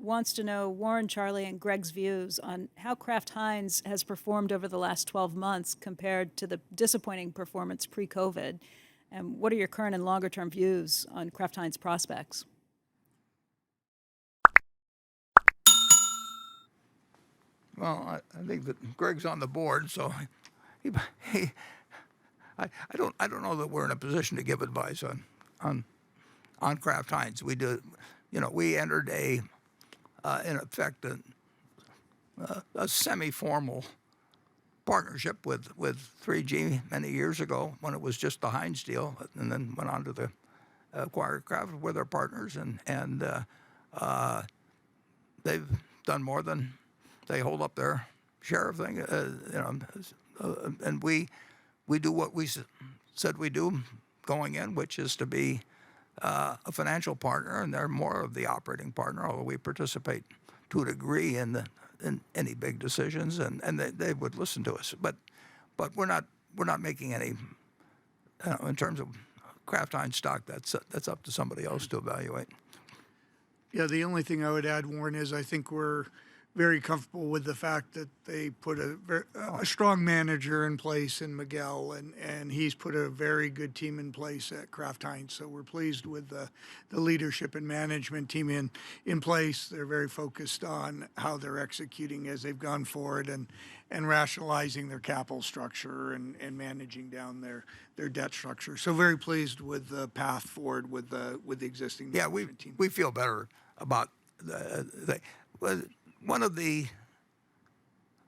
wants to know Warren, Charlie, and Greg's views on how Kraft Heinz has performed over the last 12 months compared to the disappointing performance pre-COVID. And what are your current and longer-term views on Kraft Heinz prospects? Well, I think that Greg's on the board, so I don't know that we're in a position to give advice on Kraft Heinz. We do, we entered in effect a semi-formal partnership with 3G many years ago when it was just the Heinz deal, and then went on to the acquire Kraft with our partners, and they've done more than they hold up their share of things, and we do what we said we do going in, which is to be a financial partner, and they're more of the operating partner, although we participate to a degree in any big decisions, and they would listen to us. But we're not making any, in terms of Kraft Heinz stock, that's up to somebody else to evaluate. Yeah, the only thing I would add, Warren, is I think we're very comfortable with the fact that they put a strong manager in place in Miguel, and he's put a very good team in place at Kraft Heinz. So we're pleased with the leadership and management team in place. They're very focused on how they're executing as they've gone forward and rationalizing their capital structure and managing down their debt structure. So very pleased with the path forward with the existing management team. We feel better about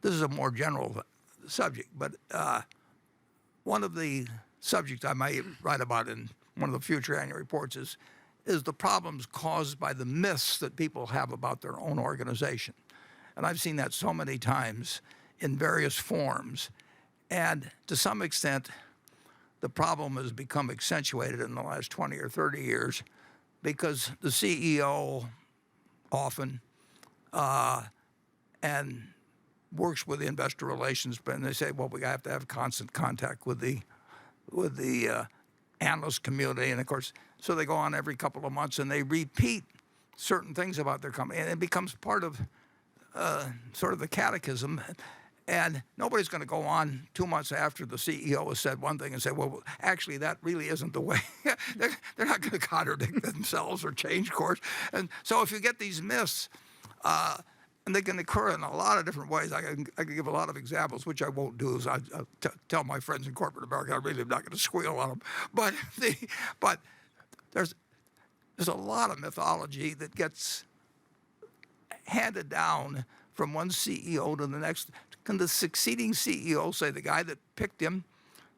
this is a more general subject, but one of the subjects I might write about in one of the future annual reports is the problems caused by the myths that people have about their own organization. And I've seen that so many times in various forms. And to some extent, the problem has become accentuated in the last 20 or 30 years because the CEO often and works with the investor relations, and they say, well, we have to have constant contact with the analyst community, and of course, so they go on every couple of months and they repeat certain things about their company, and it becomes part of sort of the catechism. And nobody's going to go on 2 months after the CEO has said one thing and say, well, actually, that really isn't the way. They're not going to contradict themselves or change course. And so if you get these myths, and they can occur in a lot of different ways. I can give a lot of examples, which I won't do. Is I'll tell my friends in corporate America I really am not going to squeal on them. But there's a lot of mythology that gets handed down from one CEO to the next. Can the succeeding CEO say the guy that picked him,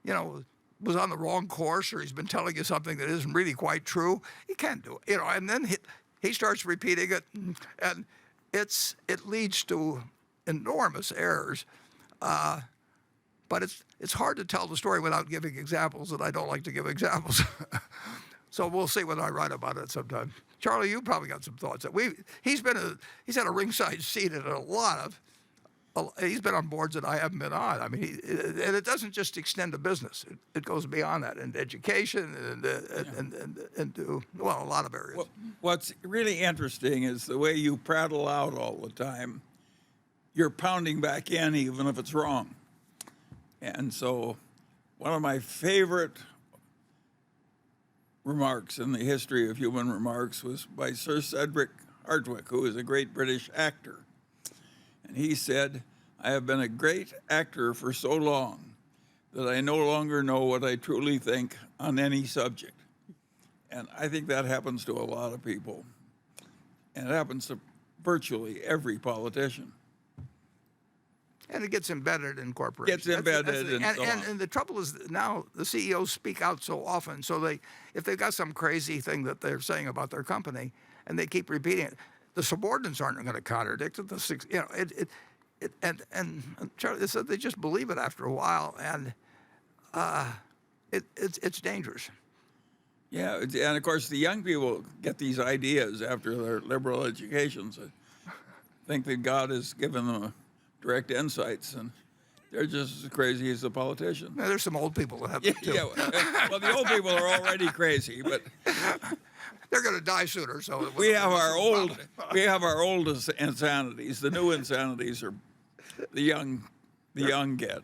was on the wrong course, or he's been telling you something that isn't really quite true? He can't do it, And then he starts repeating it, and it leads to enormous errors. But it's hard to tell the story without giving examples, and I don't like to give examples. So we'll see when I write about it sometime. Charlie, you probably got some thoughts. He's had a ringside seat at a lot of. He's been on boards that I haven't been on. I mean, and it doesn't just extend to business. It goes beyond that, into education and to, well, a lot of areas. What's really interesting is the way you prattle out all the time. You're pounding back in even if it's wrong. And so one of my favorite remarks in the history of human remarks was by Sir Cedric Hardwicke, who is a great British actor. And he said, I have been a great actor for so long that I no longer know what I truly think on any subject. And I think that happens to a lot of people. And it happens to virtually every politician. And it gets embedded in corporations. Gets embedded and the trouble is now the CEOs speak out so often, so if they've got some crazy thing that they're saying about their company and they keep repeating it, the subordinates aren't going to contradict it. And Charlie said they just believe it after a while, and it's dangerous. Yeah, and of course the young people get these ideas after their liberal educations. Think that God has given them direct insights, and they're just as crazy as the politician. Now, there's some old people that have it too. Yeah, well, the old people are already crazy, but they're going to die sooner. So We have our old insanities. The new insanities are the young get.